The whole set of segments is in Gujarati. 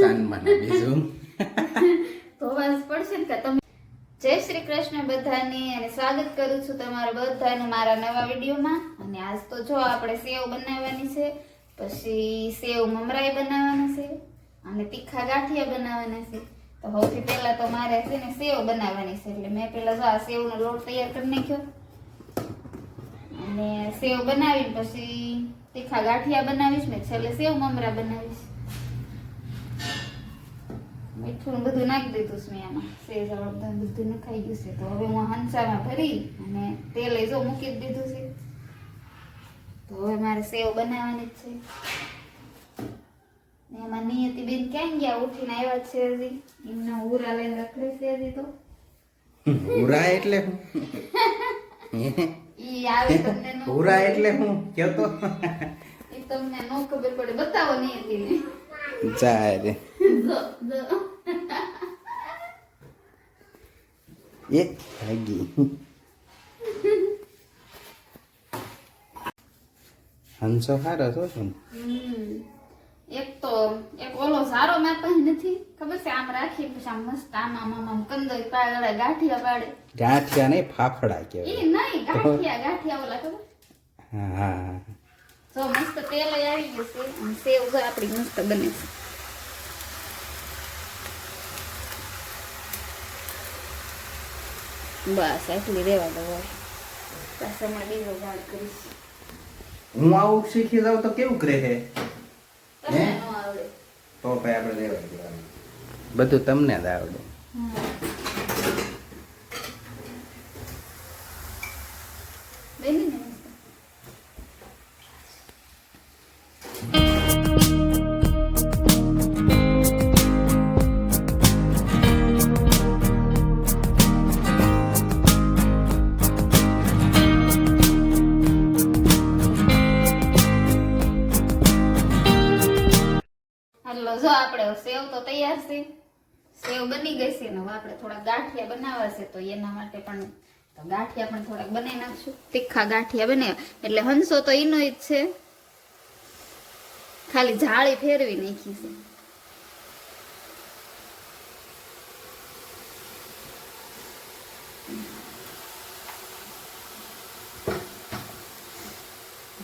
સાનમાં બીજું ધોવા જ પડશે ને કે તમે. જય શ્રી કૃષ્ણ બધાને અને સ્વાગત કરું છું તમારા બધાનું મારા નવા વિડીયોમાં. અને આજ તો જો આપણે સેવ બનાવવાની છે, પછી સેવ મમરાઈ બનાવવાના છે અને તીખા ગાંઠિયા બનાવવાના છે. તો સૌથી પહેલા તો મારે છે ને સેવ બનાવવાની છે, એટલે મેં પહેલા જો આ સેવનો લોટ તૈયાર કરી નાખ્યો અને સેવ બનાવીને પછી તીખા ગાંઠિયા બનાવીશ ને છેલ્લે સેવ મમરા બનાવીશ. મીઠું બધું નાખી દીધું છે મેં આમાં, સેજ હળદર બધું નખાઈ ગયું છે. તો હવે હું હંસામાં ભરી અને તેલ જો મૂકી જ દીધું છે. તો હવે મારે સેવ બનાવવાની જ છે. ને એમાં નિયતિ બેન ક્યાં ગયા? ઉઠીને આવ્યા છે હજી, એમના ઉરા લઈને રખડે છે હજી. તો ઉરા એટલે હું ઈ આવે તમને નો ઉરા એટલે હું કયો તો ઈ તમને નો ખબર પડે, બતાવો નિયતિને. જાય રે એ ભાગી હંસો હારો છો શું? એક ઓલો સારો માર પાસે નથી, ખબર છે? આમ રાખી પછી આમ મસ્ત આમ કંદોઈ પાડે, ગાંઠિયા પાડે. ગાંઠિયા નહીં, ફાફડા કહેવાય. ઈ નહીં, ગાંઠિયા ઓલા ખબર? હા જો મસ્ત તેલ આવી ગયું છે અને સેવ જો આપણી મસ્ત બને છે. બસ આટલી રેવા દો. પાછળમાં બીજો જાળ કરીશ. હું આવું શીખી જાઉં તો કેવું રહે? તમને ન આવડે તો ભાઈ આપણે રેવા દેવાનું, બધું તમને જ આવડે. બેની ને જો આપણે સેવ તો તૈયાર છે, સેવ બની ગઈ છે ને હવે આપણે થોડા ગાંઠિયા બનાવવા છે. તો એના માટે પણ તો ગાંઠિયા પણ થોડાક બનાવી નાખશું, તીખા ગાંઠિયા બને. એટલે હંસો તો એનો જ છે, ખાલી જાળી ફેરવી નાખી છે.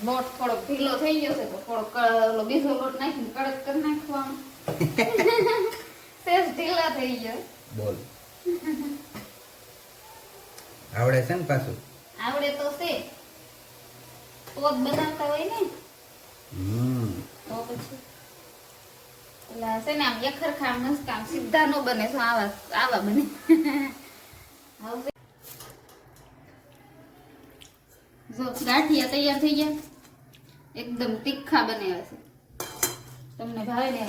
લોટ થોડોક ઢીલો થઈ ગયો છે તો થોડોક બીજો લોટ નાખીને કડક કરી નાખવાનો. સેજ ઢીલા થઈ ગયો. બોલ આવડે છે ને પાછું? આવડે તો છે, તો જ બનાવતા હોય ને. તો પછી એટલે છે ને આમ એકરખા મસ્ત આમ સીધા નો બને, શું આવા બને. હવે જો ગાંઠિયા તૈયાર થઈ ગયા, એકદમ તીખા બનાવ્યા છે. તમને ભાવે ને?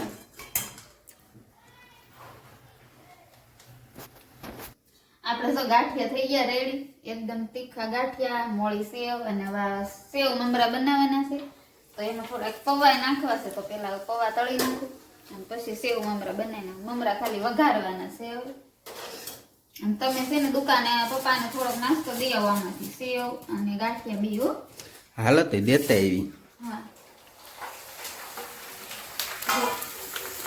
આપણે તો ગાંઠિયા થઈ ગયા રેડી, એકદમ તીખા ગાંઠિયા, મોળી સેવ અને સેવ મમરા બનાવવાના છે. તો એમાં થોડાક પૌવા નાખવા છે. તો પેલા પૌવા તળી નાખું અને પછી સેવ મમરા બનાવીને મમરા ખાલી વઘારવાના છે. અને તમે છે ને દુકાને પપ્પાને થોડોક નાસ્તો દઈ આવો આમાંથી, સેવ અને ગાંઠિયા બી. હો હાલો તે દેતા આવી. હા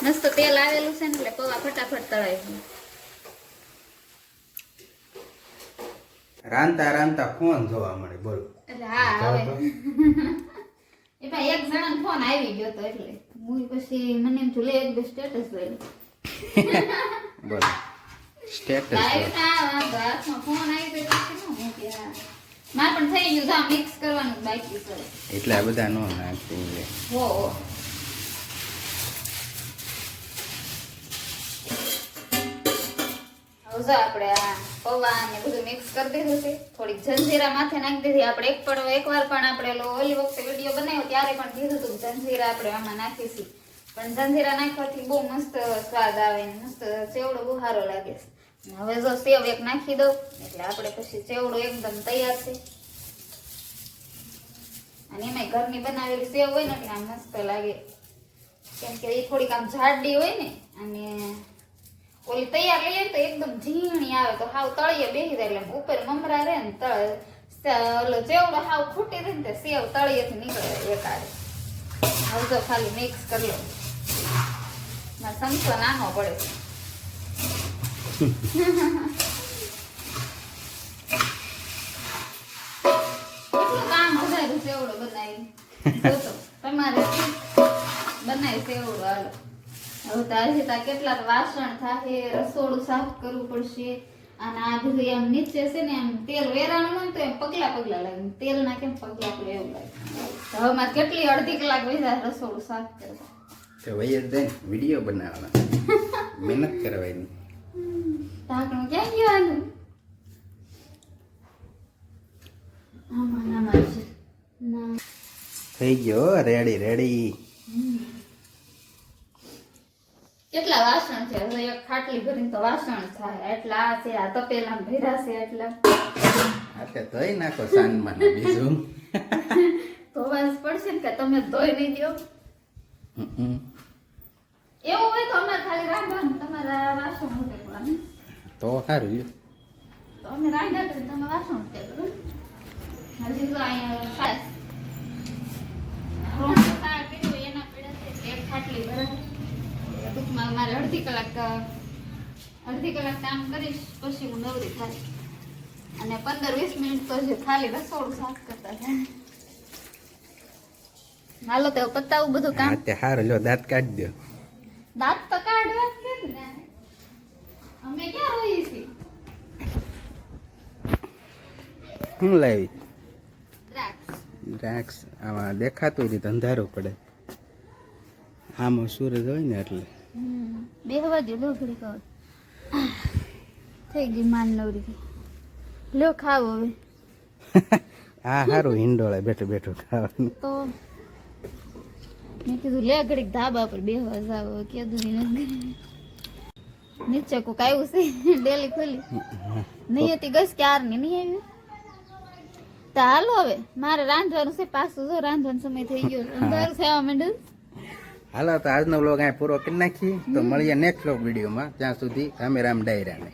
મસ્ત તેલ આવેલું છે ને એટલે પૌવા ફટાફટ તળાય છે. રાંધતા રાંધતા ફોન જોવા મળે. બોલો એટલે હા હવે એ ભાઈ એક જણાનો ફોન આવી ગયો તો એટલે હું પછી મને એમ લે એક બે સ્ટેટસ લઈ બોલો સ્ટેટસ હાથમાં ફોન આવી ગયો મારે પણ થઈ ગયું જા મિક્સ કરવાનું બાકી છે એટલે આ બધા નો નાખી. હો હવે આપણે આ પૌવા ને બધું મિક્સ કરી દીધું છે. થોડીક જંજીરા માથે નાખી દીધી આપણે. એકવાર પણ આપણે ઓલી વખતે વિડીયો બનાવ્યો ત્યારે પણ કીધું હતું જંજીરા આપણે આમાં નાખીશું, પણ જંજીરા નાખવાથી બહુ મસ્ત સ્વાદ આવે ને મસ્ત ચેવડો બહુ સારો લાગે છે. હવે જો સેવ એક નાખી દઉં એટલે આપણે પછી ચેવડો એકદમ તૈયાર છે. અને એમાં ઘરની બનાવેલી સેવ હોય ને એટલે આમ મસ્ત લાગે, કેમ કે એ થોડીક આમ જાડી હોય ને. અને ઓલી તૈયાર લઈએ તો એકદમ ઝીણી આવે તો હાવ તળિયે બેસી જાય એટલે ઉપર મમરા રહે ને ઓલો ચેવડો હાવ ફૂટી રહે ને સેવ તળિયેથી નીકળે એકાડે. હવે તો ખાલી મિક્સ કરી લો. આ સંખો નાનો પડે કેટલું કામ વધાર્યું સેવડો બનાવી જોતો તમારે બનાવી સેવડો હાલો હવે તો આજે તો કેટલા વાસણ થાય રસોડું સાફ કરવું પડશે અને આ બધું એમ નીચે છે ને એમ તેલ વેરાણું હોય ને તો એમ પગલા પગલા લાગે તેલ ના કેમ પગલા પગલા એવું લાગે તો હવે મારે કેટલી અડધી કલાક વહી રસોડું સાફ કરવા તો વૈયા જાય વિડીયો બનાવવાના મહેનત કરવાની ઢાંકણું ક્યાં ગયું આમાં છે ના થઈ ગયો રેડી રેડી કેટલા વાસણ છે હવે એક ખાટલી ભરીને તો વાસણ થાય એટલા આ છે આ તપેલા ભર્યા છે એટલા આટલે ધોઈ નાખો સાંજમાં ને બીજું ધોવા જ પડશે ને કે તમે ધોઈ નહીં દો એવું હોય તો અમારે ખાલી રાંધવાનું તમારા વાસણ ઉટેકવાનું તો સારું લ્યો તો અમે રાંધ્યા તો તમે વાસણ ઉટેકવાનું હજી તો અહીંયા ખાસ રોટલો શાક કર્યું એના પડ્યા છે એક ખાટલી ભરાય ટૂંકમાં મારે અડધી કલાક કામ કરીશ પછી હું નવરી થાય અને 15-20 મિનિટ તો જે ખાલી રસોડું સાફ કરતા થાય હાલો તો પતાવું બધું કામ હા તે સારું લ્યો દાંત કાઢી દો દાંત તો કાઢવા જ છે ને અમે ક્યાં રહીએ છીએ શું લાવી દ્રાક્ષ દ્રાક્ષ આમાં દેખાતું નથી અંધારું પડે આમાં સૂરજ હોય ને એટલે બેહવા દો લો ઘડી કહો થઈ ગઈ માન નવરી લ્યો ખાવો હવે આ સારું હિંડોળે બેઠું બેઠું ખાવાનું તો મેં કીધું લે ઘડીક ધાબા પર બેહવા જાવ કીધું નીચે કોક આવ્યું છે ડેલી ખોલી નહીં હતી ગઈ ક્યારની નહીં આવી તો હાલો હવે મારે રાંધવાનું છે પાછું જો રાંધવાનો સમય થઈ ગયો અંધારું થવા માંડ્યું હાલો તો આજનો વ્લોગ અહીં પૂરો કરી નાખીએ તો મળીએ નેક્સ્ટ વ્લોગ વિડીયોમાં ત્યાં સુધી રામે રામ ડાયરાને